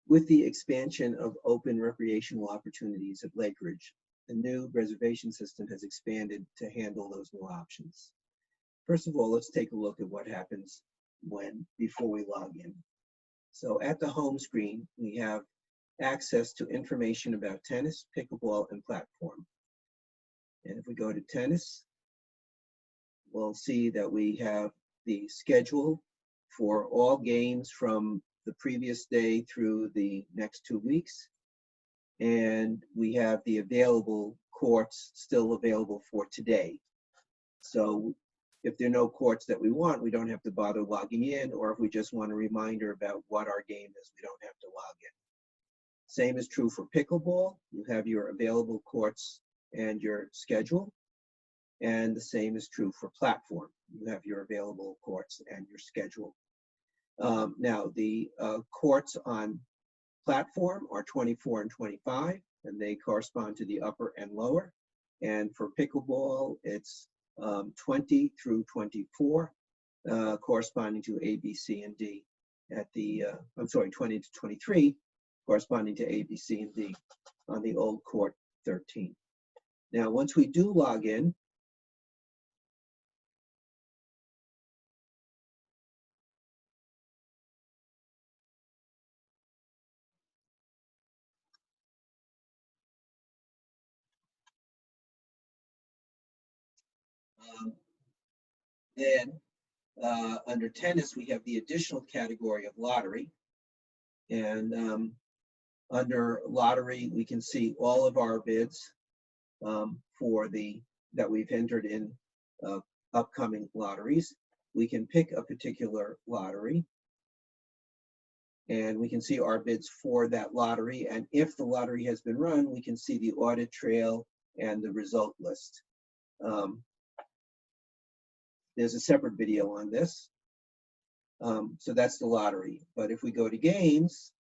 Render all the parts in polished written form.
With the expansion of open recreational opportunities at Lakeridge, the new reservation system has expanded to handle those new options. First of all, let's take a look at what happens before we log in. So at the home screen, we have access to information about tennis, pickleball, and platform. And if we go to tennis, we'll see that we have the schedule for all games from the previous day through the next 2 weeks. And we have the available courts still available for today. So if there are no courts that we want, we don't have to bother logging in, or if we just want a reminder about what our game is, we don't have to log in. Same is true for pickleball. You have your available courts and your schedule. And the same is true for platform. You have your available courts and your schedule. Now, the courts on platform are 24 and 25, and they correspond to the upper and lower. And for pickleball, it's 20 through 24, corresponding to A, B, C, and D. At the, 20 to 23, corresponding to A, B, C, and D on the old court 13. Now, once we do log in, then under tennis, we have the additional category of lottery. And under lottery, we can see all of our bids that we've entered in upcoming lotteries. We can pick a particular lottery, and we can see our bids for that lottery. And if the lottery has been run, we can see the audit trail and the result list. There's a separate video on this. So that's the lottery. But if we go to games,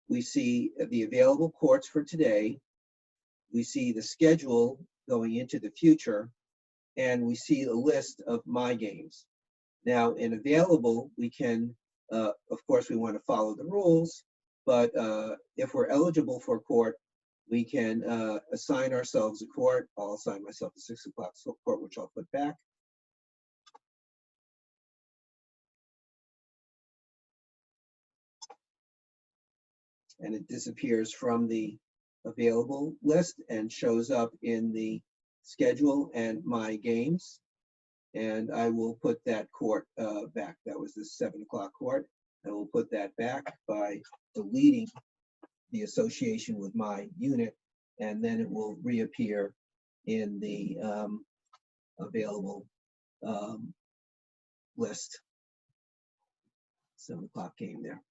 we see the available courts for today. We see the schedule going into the future, and we see a list of my games. Now, in available, we can, of course, we want to follow the rules, but if we're eligible for a court, we can assign ourselves a court. I'll assign myself a 6 o'clock court, which I'll put back. And it disappears from the available list and shows up in the schedule and my games. And I will put that court back. That was the 7 o'clock court. I will put that back by deleting the association with my unit, and then it will reappear in the available list. 7 o'clock game there.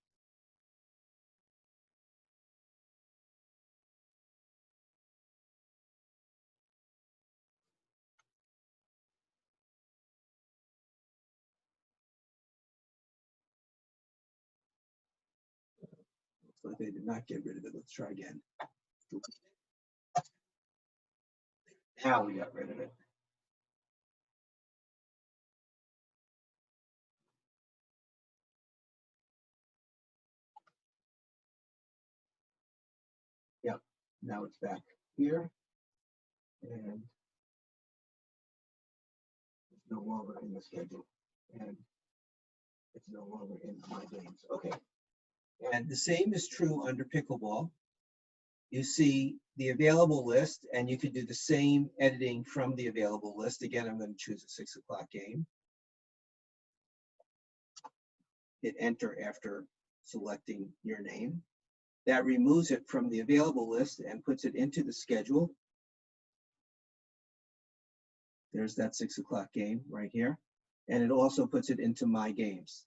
Looks like they did not get rid of it. Let's try again. Now we got rid of it. Yep, now it's back here. And it's no longer in the schedule. And it's no longer in my games. Okay. And the same is true under pickleball. You see the available list, and you can do the same editing from the available list. Again, I'm going to choose a 6 o'clock game. Hit enter after selecting your name. That removes it from the available list and puts it into the schedule. There's that 6 o'clock game right here. And it also puts it into my games.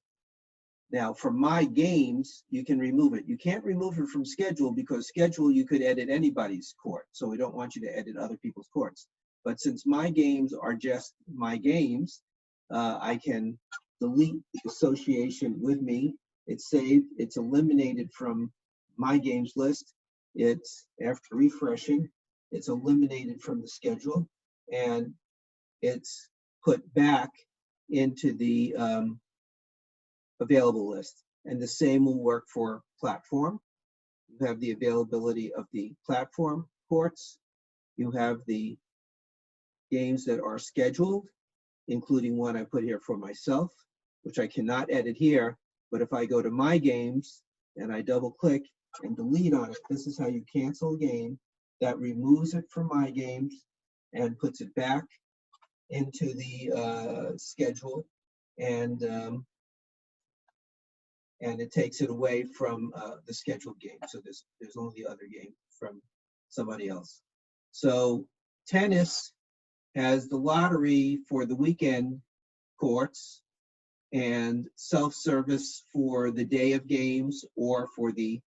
Now, for my games, you can remove it. You can't remove it from schedule, because schedule, you could edit anybody's court. So we don't want you to edit other people's courts. But since my games are just my games, I can delete the association with me. It's saved. It's eliminated from my games list. It's, after refreshing, it's eliminated from the schedule, and it's put back into the available list. And the same will work for platform. You have the availability of the platform courts. You have the games that are scheduled, including one I put here for myself, which I cannot edit here. But if I go to my games and I double click and delete on it, this is how you cancel a game. That removes it from my games and puts it back into the schedule, and it takes it away from the scheduled game. So there's only the other game from somebody else. So tennis has the lottery for the weekend courts and self-service for the day of games or for the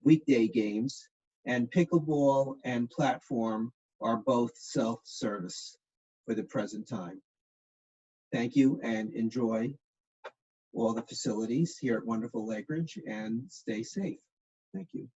weekday games. And pickleball and platform are both self-service for the present time. Thank you and enjoy all the facilities here at wonderful Lakeridge and stay safe. Thank you.